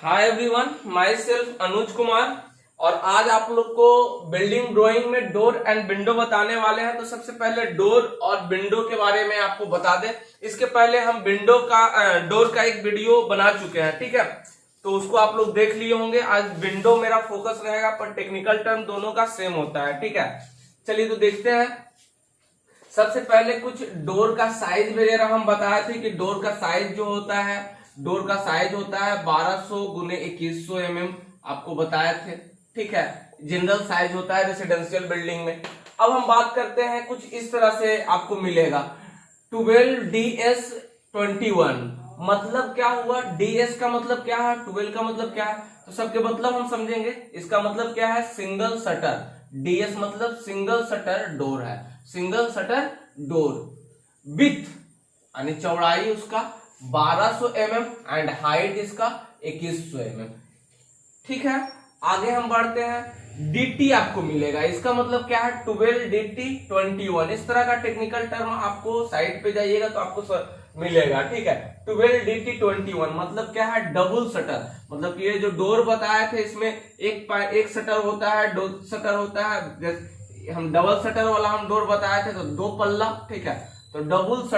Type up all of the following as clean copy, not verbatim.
Hi everyone, my self Anuj Kumar. और आज आप लोग को बिल्डिंग ड्राइंग में डोर एंड विंडो बताने वाले हैं। तो सबसे पहले डोर और विंडो के बारे में आपको बता दें। इसके पहले हम विंडो का डोर का एक वीडियो बना चुके हैं, ठीक है, तो उसको आप लोग देख लिए होंगे। आज विंडो मेरा फोकस रहेगा, पर टेक्निकल टर्म दोनों का सेम होता है, ठीक है। चलिए तो देखते हैं। सबसे पहले कुछ डोर का साइज वगैरह हम बताए थे कि डोर का साइज जो होता है, डोर का साइज होता है 1200 गुने 2100 mm, आपको बताए थे, ठीक है। जनरल साइज होता है रेसिडेंशियल बिल्डिंग में। अब हम बात करते हैं, कुछ इस तरह से आपको मिलेगा 12DS21। मतलब क्या हुआ? DS का मतलब क्या है, 12 का मतलब क्या है, तो सबके मतलब हम समझेंगे। इसका मतलब क्या है? Single shutter. DS मतलब सिंगल शटर डोर है, सिंगल शटर डोर। विथ यानी चौड़ाई उसका 1200 mm एंड हाइट इसका 2100 mm, ठीक है। आगे हम बढ़ते हैं। DT आपको मिलेगा, इसका मतलब क्या है? 12DT21। इस तरह का टेक्निकल टर्म आपको साइट पे जाइएगा तो आपको मिलेगा, ठीक है। 12DT21 मतलब क्या है? Double shutter. मतलब ये जो डोर बताए थे इसमें एक शटर होता है, दो शटर होता है। हम डबल शटर वाला हम डोर बताए थे तो दो पल्ला, ठीक है। तो double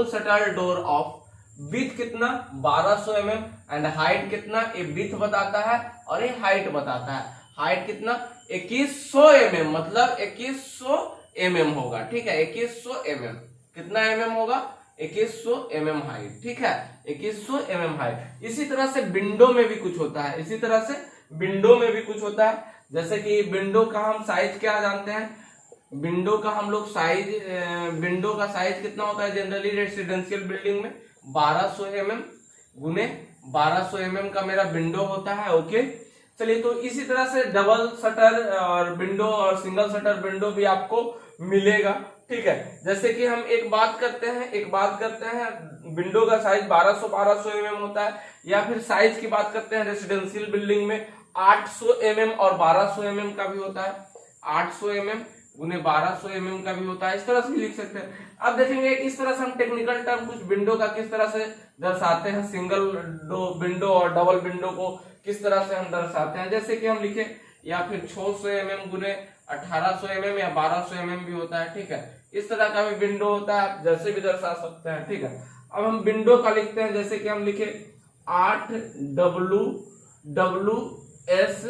shutter door of with कितना? 1200 mm एंड हाइट कितना? ये विथ बताता है और ये हाइट बताता है। हाइट कितना? 2100 mm, मतलब 2100 mm होगा, ठीक है। 2100 mm कितना mm होगा? 2100 mm हाइट, ठीक है। 2100 mm हाइट। इसी तरह से विंडो में भी कुछ होता है, इसी तरह से विंडो में भी कुछ होता है। जैसे कि विंडो का हम साइज क्या जानते हैं? विंडो का हम लोग साइज, विंडो का साइज कितना होता है जनरली रेसिडेंशियल बिल्डिंग में? 1200 mm गुने 1200 mm का मेरा विंडो होता है, ओके। चलिए तो इसी तरह से डबल शटर और विंडो और सिंगल शटर विंडो भी आपको मिलेगा, ठीक है। जैसे कि हम एक बात करते हैं विंडो का साइज 1200 mm होता है, या फिर साइज की बात करते हैं रेसिडेंशियल बिल्डिंग में 800 mm और 1200 mm का भी होता है। 800 mm गुने 1200 mm का भी होता है, इस तरह से भी लिख सकते हैं। अब देखेंगे इस तरह से हम टेक्निकल टर्म कुछ विंडो का किस तरह से दर्शाते हैं, सिंगल विंडो और डबल विंडो को किस तरह से हम दर्शाते हैं। जैसे कि हम लिखे, या फिर 600 mm गुने 1800 mm या 1200 mm भी होता है, ठीक है। इस तरह का भी विंडो होता है, जैसे भी दर्शा सकते हैं, ठीक है। अब हम विंडो का लिखते हैं, जैसे कि हम लिखे 8WS,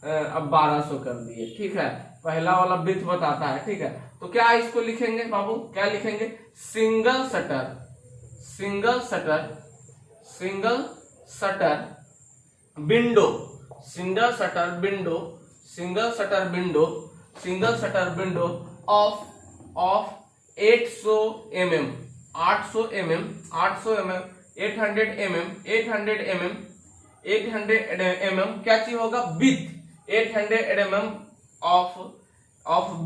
अब 1200 कर दिए, ठीक है। पहला वाला विथ बताता है, ठीक है। तो क्या इसको लिखेंगे बाबू? क्या लिखेंगे? Single shutter, single shutter, single shutter window, single shutter window, single shutter window, single shutter window of 800 mm, 800 mm, 800 mm, 800 mm, 800 mm, 800 mm क्या चीज होगा? विथ 800 mm ऑफ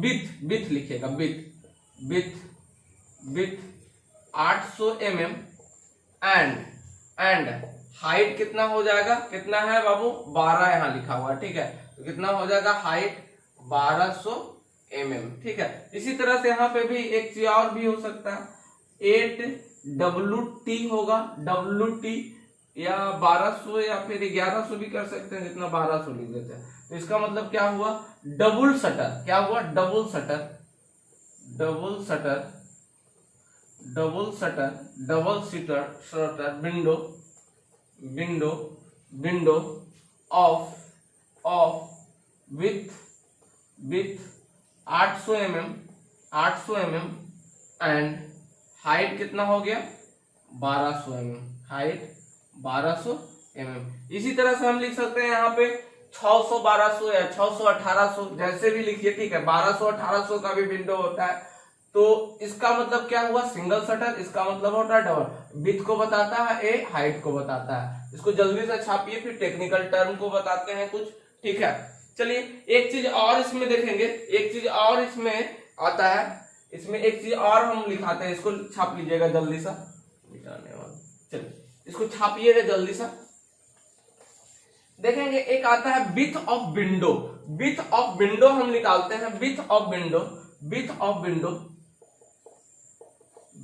विथ लिखेगा, विथ 800 mm एंड हाइट कितना हो जाएगा? कितना है बाबू? 12 यहां लिखा हुआ है, ठीक है। तो कितना हो जाएगा? हाइट 1200 mm, ठीक है। इसी तरह से यहाँ पे भी एक चीज और भी हो सकता है, 8WT होगा, WT या 1200 या फिर 1100 भी कर सकते हैं, जितना 1200 लिख देते हैं। तो इसका मतलब क्या हुआ? Double shutter. क्या हुआ? Double shutter, double shutter, double shutter, double shutter window, window, window of with 800 mm, 800 mm and height कितना हो गया? 1200 mm, हाइट 1200 mm। इसी तरह से हम लिख सकते हैं यहाँ पे 600 1200 या 600 1800, जैसे भी लिखिए, ठीक है। 1200 1800 का भी विंडो होता है। तो इसका मतलब क्या हुआ? Single shutter. इसका मतलब होता है डबल। विथ को बताता है, ए हाइट को बताता है। इसको जल्दी से छापिए, फिर टेक्निकल टर्म को बताते हैं कुछ, ठीक है। चलिए एक चीज और इसमें देखेंगे, एक चीज और इसमें आता है, इसमें एक चीज और हम लिखाते हैं, इसको छाप लीजिएगा जल्दी सा, मिटाने वाला। चलिए इसको छापिएगा जल्दी सा। देखेंगे एक आता है width of window. Width of window हम निकालते हैं, width of window, width of window,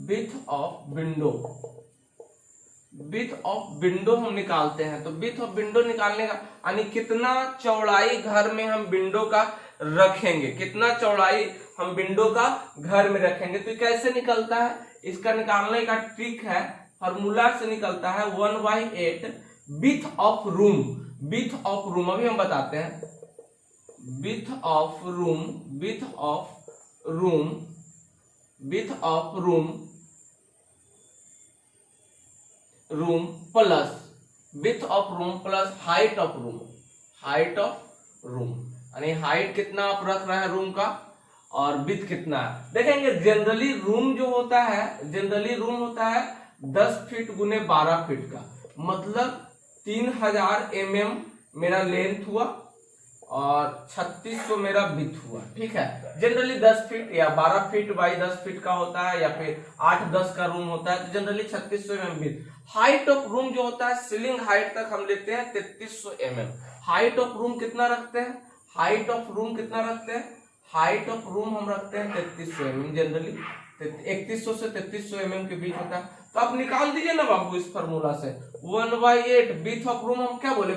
width of window, width of window हम निकालते हैं। तो विड्थ ऑफ विंडो निकालने का यानी कितना चौड़ाई घर में हम विंडो का रखेंगे, कितना चौड़ाई हम विंडो का घर में रखेंगे। तो कैसे निकलता है, इसका निकालने का ट्रिक है, फॉर्मूला से निकलता है 1/8 width of room. Width of room अभी हम बताते हैं। Width of room, width of room, width of room, room plus width of room plus height of room. Height of room यानी हाइट कितना आप रख रहे हैं रूम का और विड्थ कितना है। देखेंगे जनरली रूम जो होता है, जनरली रूम होता है 10 फीट गुने 12 फीट का, मतलब 3000 mm मेरा लेंथ हुआ और 3600 मेरा विड्थ हुआ। ठीक है, जनरली 10 फीट या 12 फीट बाई 10 फीट का होता है या फिर 8-10 का रूम होता है, तो generally 3600 mm width. Height of room जो होता है सीलिंग हाइट तक हम लेते हैं 3300 mm। हाइट ऑफ रूम कितना रखते हैं, हाइट ऑफ रूम कितना रखते हैं, हाइट ऑफ रूम हम रखते हैं 3300 mm, जनरली 3100 से 3300 mm के बीच होता है। तो आप निकाल दीजिए ना बाबू इस फार्मूला से 1/8 विड्थ ऑफ रूम हम क्या बोले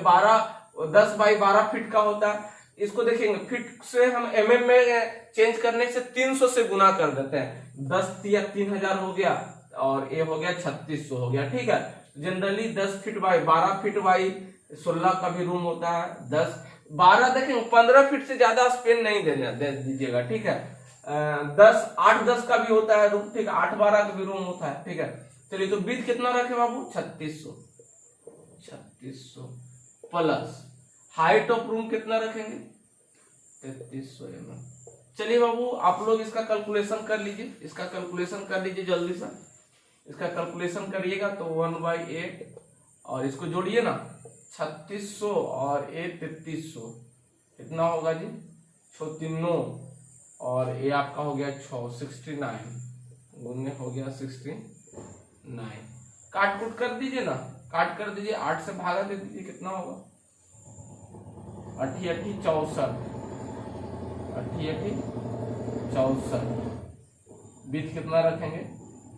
10 बाई 12 फीट का होता है। इसको देखेंगे फीट से हम mm में चेंज करने से 300 से गुना कर देते हैं, 10 या 3000 हो गया और ये हो गया 3600 हो गया। ठीक है, generally 10 feet by 12 feet by 16 का भी रूम होता है। 10-12 देखेंगे 15 फीट से ज्यादा स्पेन नहीं दे दीजिएगा। ठीक है, 8-10 का भी होता है रूम। ठीक है, 8-12 का भी रूम होता है। ठीक है, चलिए तो विड्थ कितना रखे बाबू 3600 प्लस हाइट ऑफ रूम कितना रखेंगे 3300 mm। चलिए बाबू आप लोग इसका कैलकुलेशन कर लीजिए, इसका कैलकुलेशन कर लीजिए जल्दी से। इसका कैलकुलेशन करिएगा तो 1/8 और इसको जोड़िए ना 3600 और 3300 कितना होगा जी 639 और ये आपका हो गया 69 गुने हो गया 69। काट कुट कर दीजिए ना, काट कर दीजिए, 8 से भागा दे दीजिए, कितना होगा 8 8 64 8 8 64। विड्थ कितना रखेंगे,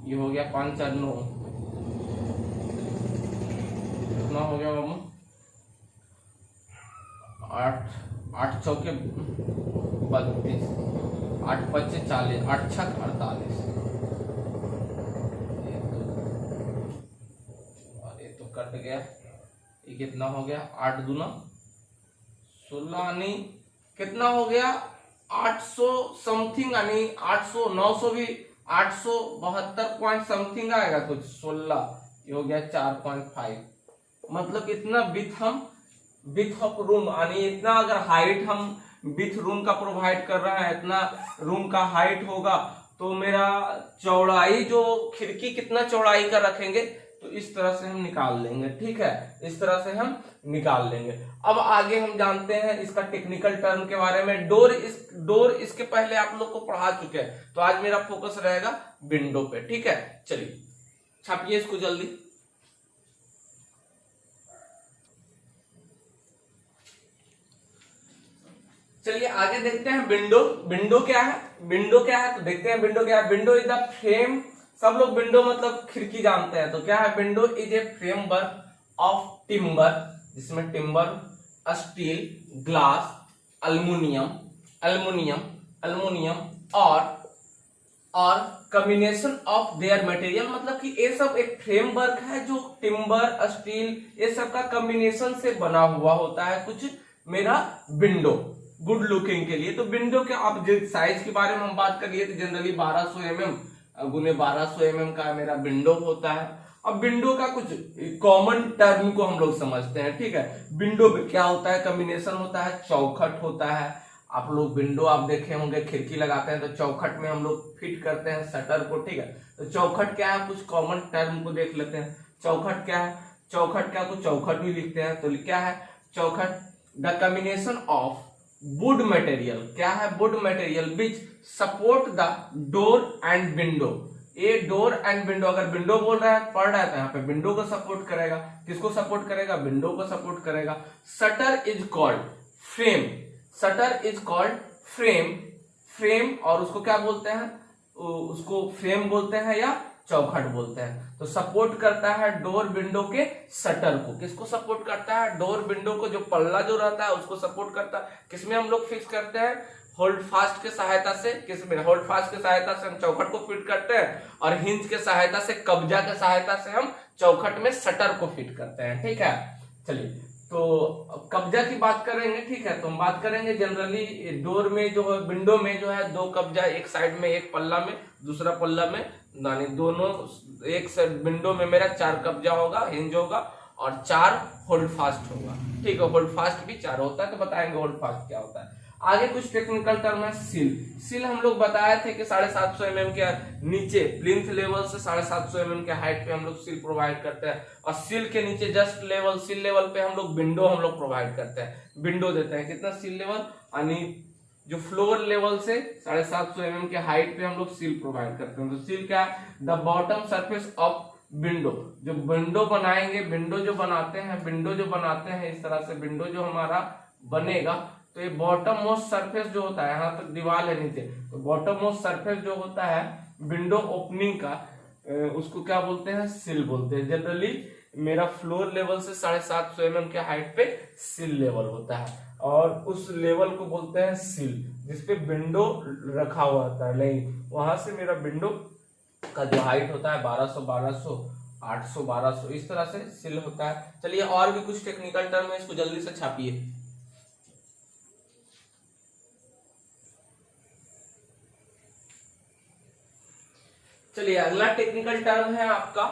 ये हो गया 5 4 9 कितना हो गया बाबू 8 चौके 32 8 25 40 8 छक 48 और ये तो कट गया, ये कितना हो गया 8 दूना 16 यानी कितना हो गया 800 समथिंग, यानी 800 900 भी 872 पॉइंट समथिंग आएगा कुछ 16, ये हो गया 4.5। मतलब इतना विड्थ ऑफ रूम यानी इतना अगर हाइट हम विड्थ रूम का प्रोवाइड कर रहा है, इतना रूम का हाइट होगा तो मेरा चौड़ाई जो खिड़की कितना चौड़ाई का रखेंगे तो इस तरह से हम निकाल लेंगे। ठीक है, इस तरह से हम निकाल लेंगे। अब आगे हम जानते हैं इसका टेक्निकल टर्म के बारे में। डोर इसके पहले आप लोग को पढ़ा चुके हैं, तो आज मेरा फोकस रहेगा विंडो पे। ठीक है, चलिए छापिए इसको जल्दी। चलिए आगे देखते हैं विंडो। विंडो क्या है, विंडो क्या है तो देखते हैं विंडो क्या है। विंडो इज द फ्रेम, सब लोग विंडो मतलब खिड़की जानते हैं, तो क्या है window is a framework of timber, जिसमें टिम्बर, स्टील, ग्लास, अल्युमिनियम और कॉम्बिनेशन ऑफ देयर मटेरियल, मतलब कि ये सब एक फ्रेमवर्क है जो टिम्बर, स्टील ये सब का कॉम्बिनेशन से बना हुआ होता है कुछ मेरा विंडो गुड लुकिंग के लिए। तो विंडो के आप साइज के बारे में हम बात करिए तो जनरली 1200 mm गुने 1200 mm का मेरा विंडो होता है। अब विंडो का कुछ कॉमन टर्म को हम लोग समझते हैं। ठीक है, विंडो में क्या होता है, कॉम्बिनेशन होता है, चौखट होता है। आप लोग विंडो आप देखे होंगे, खिड़की लगाते हैं तो चौखट में हम लोग फिट करते हैं शटर को। ठीक है, तो चौखट क्या है, कुछ कॉमन टर्म को देख लेते हैं। चौखट क्या है, चौखट क्या, कुछ चौखट भी लिखते हैं तो क्या है चौखट, the combination of would material, क्या है would material which support the door and window. ये डोर एंड विंडो, अगर विंडो बोल रहा है पढ़ रहा है तो यहाँ पे विंडो को सपोर्ट करेगा। किसको सपोर्ट करेगा, विंडो को सपोर्ट करेगा। Shutter is called frame, shutter is called frame, frame और उसको क्या बोलते हैं, उसको फ्रेम बोलते हैं या चौखट बोलते हैं। तो सपोर्ट करता है डोर विंडो के शटर को। किसको सपोर्ट करता है? डोर विंडो को, जो पल्ला जो रहता है उसको सपोर्ट करता है। किसमें हम लोग फिक्स करते हैं? होल्ड फास्ट के सहायता से। किसमें? होल्ड फास्ट के सहायता से हम चौखट को फिट करते हैं, और हिंज के सहायता से, कब्जा के सहायता से हम चौखट में शटर को फिट करते हैं। ठीक है, चलिए तो कब्जा की बात करेंगे। ठीक है, तो हम बात करेंगे जनरली डोर में जो है, विंडो में जो है 2 कब्जा, एक साइड में, एक पल्ला में, दूसरा पल्ला में, यानी दोनों, एक साइड विंडो में मेरा 4 कब्जा होगा, हिंज होगा, और 4 होल्ड फास्ट होगा। ठीक है, होल्ड फास्ट भी 4 होता है, तो बताएंगे होल्ड फास्ट क्या होता है। आगे कुछ टेक्निकल टर्म है। सील। सील हम लोग बताए थे कि 750 mm के नीचे, प्लिंथ लेवल से 750 mm के हाइट पे हम लोग सील प्रोवाइड करते हैं, और सील के नीचे जस्ट लेवल, सील लेवल पे हम लोग विंडो हम लोग प्रोवाइड करते हैं, विंडो देते हैं। कितना? सील लेवल, यानी जो फ्लोर लेवल से 750 mm के हाइट पे हम लोग सील प्रोवाइड करते हैं। तो सील क्या है? The bottom surface of window. जो विंडो बनाएंगे, विंडो जो बनाते हैं, विंडो जो बनाते हैं, इस तरह से विंडो जो हमारा बनेगा, तो ये बॉटम मोस्ट सरफेस जो होता है, यहाँ तक दीवार है नीचे, तो बॉटम मोस्ट सरफेस जो होता है विंडो ओपनिंग का, उसको क्या बोलते हैं? सिल बोलते हैं। जनरली मेरा फ्लोर लेवल से 750 mm के हाइट पे सिल लेवल होता है, और उस लेवल को बोलते हैं सिल, जिसपे विंडो रखा हुआ होता है। नहीं, वहां से मेरा विंडो का जो हाइट होता है 1200, 800, 1200, इस तरह से सिल होता है। चलिए और भी कुछ टेक्निकल टर्म है, इसको जल्दी से छापिए। चलिए अगला टेक्निकल टर्म है आपका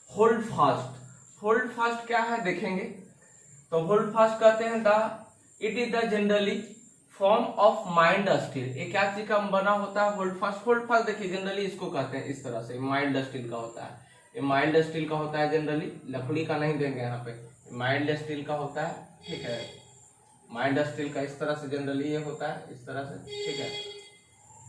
होल्ड फास्ट। होल्ड फास्ट क्या है देखेंगे। तो होल्ड फास्ट कहते हैं it is the generally form of mild steel. ये क्या चीज का बना होता है? Hold fast. होल्ड फास्ट देखिए जनरली इसको कहते हैं इस तरह से, माइल्ड स्टील का होता है। ये माइल्ड स्टील का होता है, जनरली लकड़ी का नहीं देंगे यहाँ पे, माइल्ड स्टील का होता है। ठीक है, माइल्ड स्टील का इस तरह से जनरली ये होता है, इस तरह से। ठीक है,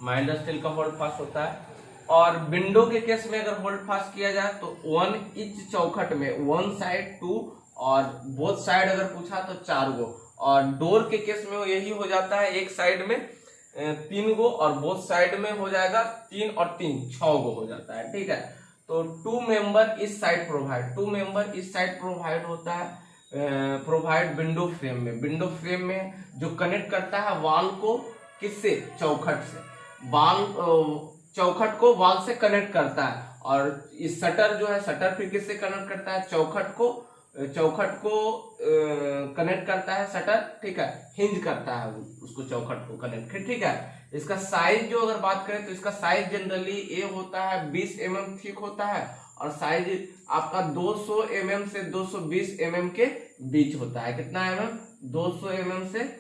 माइल्ड स्टील का होल्ड फास्ट होता है। और विंडो के केस में अगर होल्ड फास्ट किया जाए तो 1 इंच चौखट में 1 साइड 2, और बोथ साइड अगर पूछा तो 4 गो, और डोर के केस में यही हो जाता है, एक साइड में 3 गो, और बोथ साइड में हो जाएगा 3 और 3 6 गो हो जाता है। ठीक है, तो 2 मेंबर इस साइड प्रोवाइड, 2 मेंबर इस साइड प्रोवाइड होता है, प्रोवाइड विंडो फ्रेम में। विंडो फ्रेम में जो कनेक्ट करता है वॉल को, किससे? चौखट से। वॉल, चौखट को वॉल से कनेक्ट करता है, और इस शटर जो है, शटर फिर किससे कनेक्ट करता है? चौखट को कनेक्ट करता है शटर। ठीक है, हिंज करता है उसको, चौखट को कनेक्ट। ठीक है, इसका साइज जो अगर बात करें तो इसका साइज जनरली ये होता है 20 mm थिक होता है, और साइज आपका 200 mm से 220 mm के बीच होता है। कितना mm? 200 mm से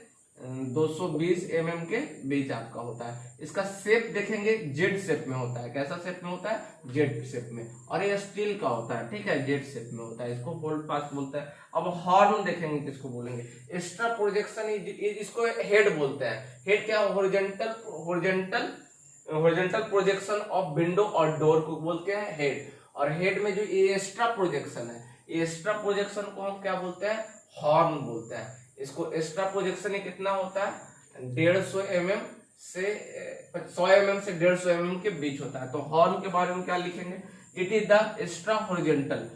220 mm के बीच आपका होता है। इसका शेप देखेंगे जेड शेप में होता है। कैसा शेप में होता है? जेड शेप में, और ये स्टील का होता है। ठीक है, जेड शेप में होता है, इसको होल्ड फास्ट बोलते हैं। अब हॉर्न देखेंगे, किसको बोलेंगे? एक्स्ट्रा प्रोजेक्शन, इसको हेड बोलते हैं। हेड क्या? होरिजेंटल प्रोजेक्शन ऑफ विंडो और डोर को बोलते हैं हेड। और हेड में जो एक्स्ट्रा प्रोजेक्शन है, एक्स्ट्रा प्रोजेक्शन को हम क्या बोलते हैं? हॉर्न बोलते हैं। इसको एक्स्ट्रा प्रोजेक्शन कितना होता है? 150 mm से 100 mm से 150 mm के बीच होता है। तो हॉर्न के बारे में क्या लिखेंगे? It is the extra horizontal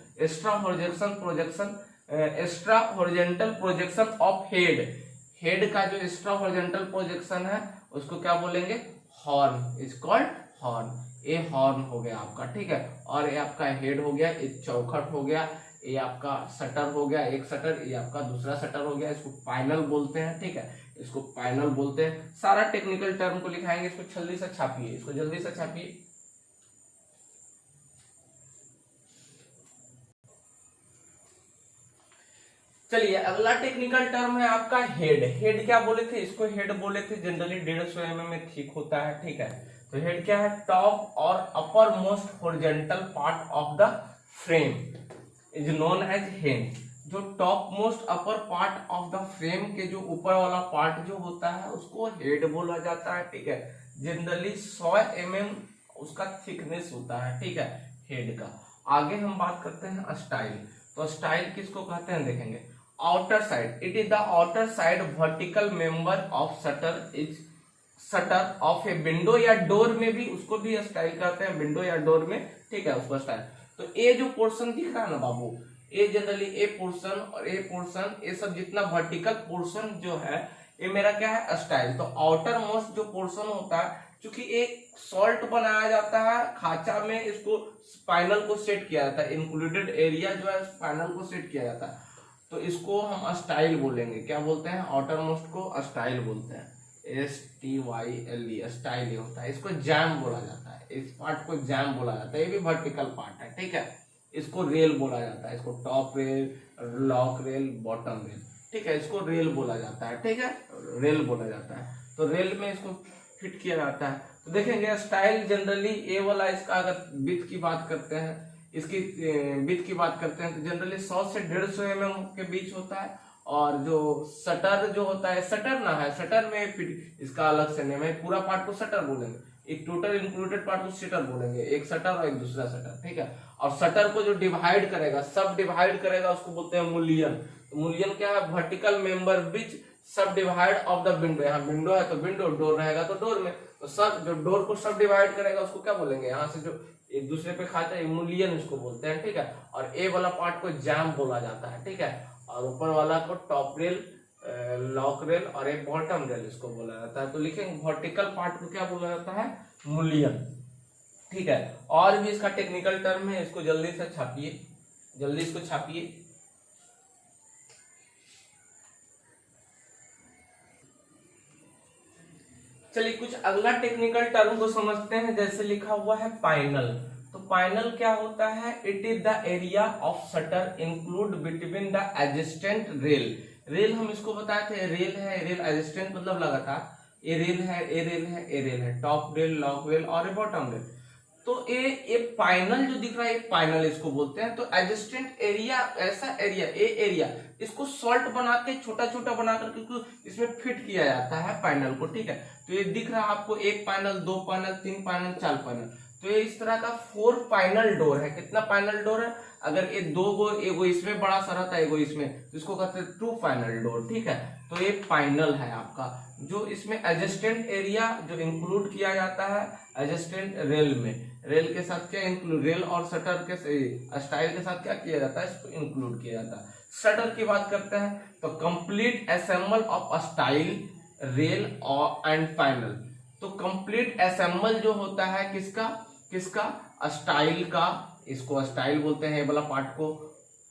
projection of head. Head का जो एक्स्ट्रा होरिजेंटल प्रोजेक्शन है उसको क्या बोलेंगे? हॉर्न। Is called horn. ये हॉर्न हो गया आपका। ठीक है, और ये आपका हेड हो गया, ये चौखट हो गया, ये आपका शटर हो गया, एक शटर, ये आपका दूसरा शटर हो गया। इसको पैनल बोलते हैं। ठीक है, इसको पैनल बोलते हैं। सारा टेक्निकल टर्म को लिखाएंगे, इसको जल्दी से छापिए, इसको जल्दी से छापिए। चलिए अगला टेक्निकल टर्म है आपका हेड। हेड क्या बोले थे? इसको हेड बोले थे जनरली 150 mm में थिक होता है। ठीक है, तो हेड क्या है? टॉप और upper most horizontal part of the frame is known as head. जो top most upper part of the frame के जो ऊपर वाला पार्ट जो होता है उसको हेड बोला जाता है। ठीक है, जनरली 100 mm उसका थिकनेस होता है। ठीक है, हेड का। आगे हम बात करते हैं स्टाइल। तो स्टाइल किसको कहते हैं देखेंगे। Outer side, it is the outer side vertical member of shutter is shutter of a window या डोर में भी, उसको भी स्टाइल कहते हैं, विंडो या डोर में, ठीक है, उसको स्टाइल। तो ये जो पोर्शन दिख रहा है ना बाबू, ये जनरली ए पोर्शन और ए पोर्शन, ये सब जितना वर्टिकल पोर्शन जो है ये मेरा क्या है, स्टाइल। तो आउटर मोस्ट जो पोर्शन होता है, चूंकि एक सॉल्ट बनाया जाता है खांचा में, इसको स्पाइनल को सेट किया जाता है, इंक्लूडेड एरिया जो है स्पाइनल को सेट किया जाता है, तो इसको हम स्टाइल बोलेंगे। क्या बोलते हैं, आउटर मोस्ट को स्टाइल बोलते हैं, STYLE, स्टाइल होता है। इसको जैम बोला जाता है, इस पार्ट को जैम बोला जाता है, ये भी वर्टिकल पार्ट है, ठीक है। इसको रेल बोला जाता है, इसको top rail, lock rail, bottom rail, ठीक है, इसको रेल बोला जाता है, ठीक है, रेल बोला जाता है। तो रेल में इसको फिट किया जाता है। तो देखेंगे स्टाइल जनरली ए वाला, इसका अगर विड्थ की बात करते हैं, इसकी विड्थ की बात करते हैं, तो जनरली 100 से 150 mm के बीच होता है। और जो शटर जो होता है, शटर ना है, शटर में फिर इसका अलग से नेम है, पूरा पार्ट को शटर बोलेंगे, एक टोटल इंक्लूडेड पार्ट को शटर बोलेंगे, एक शटर और एक दूसरा शटर, ठीक है। और शटर को जो डिवाइड करेगा, सब डिवाइड करेगा, उसको बोलते हैं मूलियन। तो मूलियन क्या है, वर्टिकल मेंबर विच सब डिवाइड ऑफ द विंडो। यहाँ विंडो है तो विंडो, डोर रहेगा तो डोर में, तो सब जो डोर को सब डिवाइड करेगा उसको क्या बोलेंगे, यहाँ से जो एक दूसरे पे खाता है, मूलियन इसको बोलते हैं, ठीक है। और ए वाला पार्ट को जैम बोला जाता है, ठीक है। और ऊपर वाला को टॉप रेल, लॉक रेल और एक बॉटम रेल इसको बोला जाता है। तो लिखेंगे वर्टिकल पार्ट को क्या बोला जाता है, मूलियन, ठीक है। और भी इसका टेक्निकल टर्म है, इसको जल्दी से छापिए, जल्दी इसको छापिए। चलिए कुछ अगला टेक्निकल टर्म को समझते हैं। जैसे लिखा हुआ है पाइनल, तो पाइनल क्या होता है, it is the area of shutter include between the adjacent rail. Rail हम इसको बताए थे, रेल है, रेल एडजेसेंट मतलब लगातार, ए रेल है, ए रेल है, ए रेल है, टॉप रेल, लॉक रेल और बॉटम रेल। तो ये पाइनल जो दिख रहा है, पाइनल इसको बोलते हैं। तो एडजेसेंट एरिया, ऐसा एरिया, ए एरिया, इसको सॉल्ट बना के छोटा छोटा बना करके इसमें फिट किया जाता है पाइनल को, ठीक है। तो ये दिख रहा है आपको, एक पाइनल, 2 पाइनल, 3 पाइनल, 4 पाइनल। तो ये इस तरह का 4 पाइनल डोर है। कितना पाइनल डोर है, अगर ये 2 गो, एगो इसमें बड़ा सा रहता है, एगो इसमें, तो इसको कहते हैं 2 पाइनल डोर, ठीक है। तो ये पाइनल है आपका, जो इसमें एडजेसेंट एरिया जो इंक्लूड किया जाता है एडजेसेंट रेल में। रेल के साथ क्या इंक्लूड, रेल और शटर के स्टाइल के साथ क्या किया जाता है, इसको इंक्लूड किया जाता है। शटर की बात करते हैं तो complete assemble of style, rail और एंड पाइनल। तो कंप्लीट असेंबल जो होता है किसका, किसका, स्टाइल का, इसको स्टाइल बोलते हैं, ये वाला पार्ट को,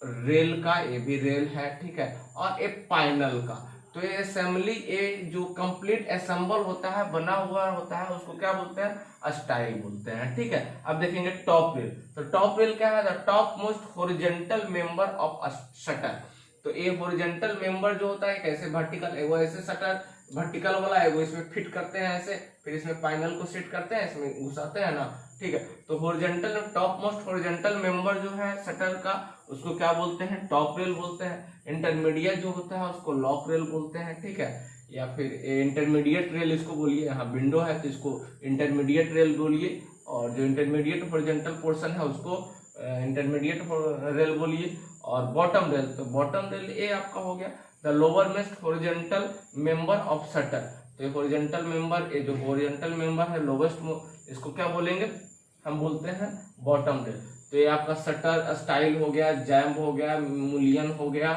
रेल का, ये भी रेल है, ठीक है, और एक पाइनल का। तो ये असेंबली, ये जो कंप्लीट असेंबल होता है, बना हुआ होता है, उसको क्या बोलते हैं, स्टाइल बोलते हैं, ठीक है। अब देखेंगे टॉप रेल। तो टॉप रेल क्या है, the top most horizontal member of shutter. तो ये हॉरिजॉन्टल मेंबर जो होता है, कैसे वर्टिकल, एगो ऐसे शटर वर्टिकल वाला है, वो इसमें फिट करते हैं ऐसे, फिर इसमें पाइनल को सेट करते हैं, इसमें घुसाते हैं ना, ठीक है। तो horizontal, top most horizontal member जो है शटर का, उसको क्या बोलते हैं, टॉप रेल बोलते हैं। इंटरमीडिएट जो होता है उसको लॉक रेल बोलते हैं, ठीक है। या फिर इंटरमीडिएट रेल इसको बोलिए, यहाँ विंडो है तो इसको इंटरमीडिएट रेल बोलिए, और जो इंटरमीडिएट हॉरिजॉन्टल पोर्शन है उसको इंटरमीडिएट रेल बोलिए। और बॉटम रेल, तो बॉटम रेल ये आपका हो गया the lower most horizontal member of shutter. तो ये हॉरिजॉन्टल मेंबर, ये जो हॉरिजॉन्टल मेंबर है लोवेस्ट, इसको क्या बोलेंगे, हम बोलते हैं बॉटम रेल। तो ये आपका शटर स्टाइल हो गया, जैम हो गया, मूलियन हो गया,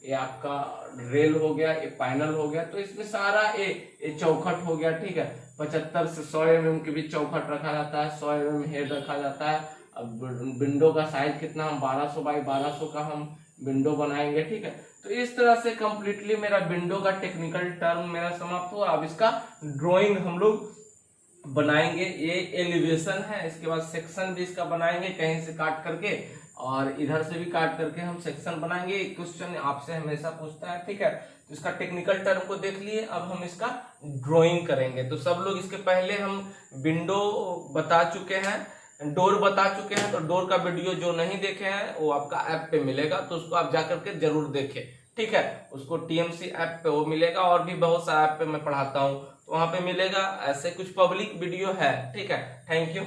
ये आपका रेल हो गया, ये पाइनल हो गया। तो इसमें सारा ये चौखट हो गया, ठीक है। 75 से 100 mm के बीच चौखट रखा जाता है, 100 mm हेड रखा जाता है। अब विंडो का साइज कितना, हम 1200 बाई 1200 का हम विंडो बनाएंगे, ठीक है। तो इस तरह से कंप्लीटली मेरा विंडो का टेक्निकल टर्म मेरा समाप्त हुआ। अब इसका ड्राइंग हम लोग बनाएंगे। ये एलिवेशन है, इसके बाद सेक्शन भी इसका बनाएंगे कहीं से काट करके, और इधर से भी काट करके हम सेक्शन बनाएंगे। एक क्वेश्चन आपसे हमेशा पूछता है, ठीक है। तो इसका टेक्निकल टर्म को देख लिए, अब हम इसका ड्राइंग करेंगे। तो सब लोग इसके पहले हम विंडो बता चुके हैं, डोर बता चुके हैं। तो डोर का वीडियो जो नहीं देखे हैं वो आपका ऐप पे मिलेगा, तो उसको आप जाकर के जरूर देखें, ठीक है। उसको TMC ऐप पे वो मिलेगा, और भी बहुत सा ऐप पे मैं पढ़ाता हूँ, तो वहां पे मिलेगा। ऐसे कुछ पब्लिक वीडियो है, ठीक है। Thank you.